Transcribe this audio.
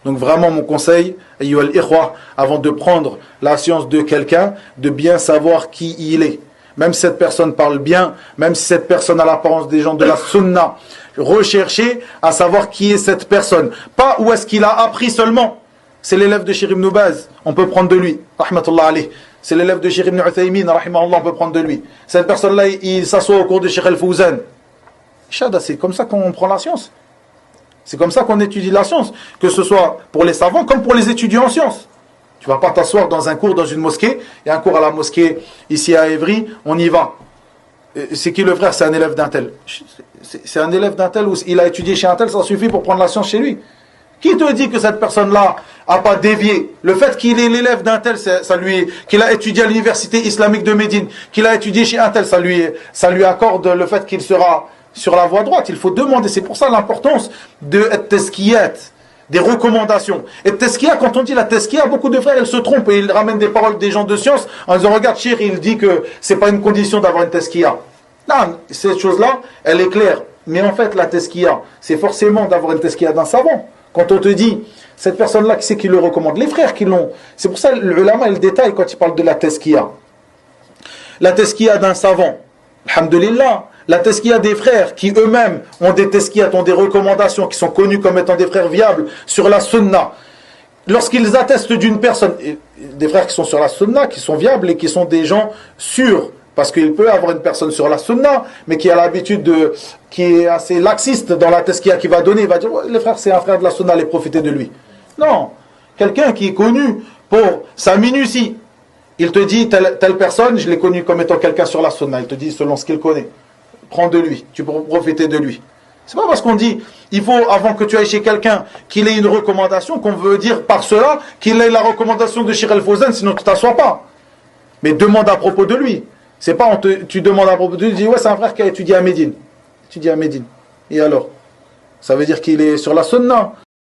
Donc vraiment mon conseil, ayyuhal ikhwa, avant de prendre la science de quelqu'un, de bien savoir qui il est. Même si cette personne parle bien, même si cette personne a l'apparence des gens de la sunna, recherchez à savoir qui est cette personne. Pas où est-ce qu'il a appris seulement. C'est l'élève de Cheikh Ibn Baz, on peut prendre de lui, rahmatullah alayh. C'est l'élève de Cheikh Ibn Uthaymin, rahimahullah, on peut prendre de lui. Cette personne-là, il s'assoit au cours de Cheikh Al-Fawzan. C'est comme ça qu'on prend la science. C'est comme ça qu'on étudie la science, que ce soit pour les savants comme pour les étudiants en sciences. Tu ne vas pas t'asseoir dans un cours dans une mosquée, il y a un cours à la mosquée ici à Évry, on y va. C'est qui le frère? C'est un élève d'un tel. C'est un élève d'un tel où il a étudié chez un tel, ça suffit pour prendre la science chez lui. Qui te dit que cette personne-là n'a pas dévié? Le fait qu'il est l'élève d'un tel, qu'il a étudié à l'université islamique de Médine, qu'il a étudié chez un tel, ça lui accorde le fait qu'il sera sur la voie droite. Il faut demander. C'est pour ça l'importance de tazkiyat, des recommandations. Et tazkiya, quand on dit la tazkiya, beaucoup de frères, ils se trompent et ils ramènent des paroles des gens de science en disant, regarde, Cheikh, il dit que c'est pas une condition d'avoir une tazkiya. Non, cette chose-là, elle est claire. Mais en fait, la tazkiya, c'est forcément d'avoir une tazkiya d'un savant. Quand on te dit, cette personne-là, qui c'est qui le recommande? Les frères qui l'ont. C'est pour ça que l'ulama, il détaille quand il parle de la tazkiya. La tazkiya d'un savant. Alhamdulillah. La tazkiya des frères qui eux-mêmes ont des tazkiyat, ont des recommandations, qui sont connus comme étant des frères viables sur la sunna. Lorsqu'ils attestent d'une personne, des frères qui sont sur la sunna, qui sont viables et qui sont des gens sûrs, parce qu'il peut avoir une personne sur la sunna, mais qui a l'habitude qui est assez laxiste dans la tazkiya qu'il va donner, il va dire, les frères, c'est un frère de la sunna, allez profiter de lui. Non. Quelqu'un qui est connu pour sa minutie. Il te dit, telle personne, je l'ai connu comme étant quelqu'un sur la sunna. Il te dit selon ce qu'il connaît. Prends de lui, tu peux profiter de lui. C'est pas parce qu'on dit, il faut, avant que tu ailles chez quelqu'un, qu'il ait une recommandation, qu'on veut dire par cela qu'il ait la recommandation de Cheikh Al-Fawzan, sinon tu t'assois pas. Mais demande à propos de lui. C'est pas, tu demandes à propos de lui, tu dis, ouais, c'est un frère qui a étudié à Médine. Étudié à Médine. Et alors? Ça veut dire qu'il est sur la sunna.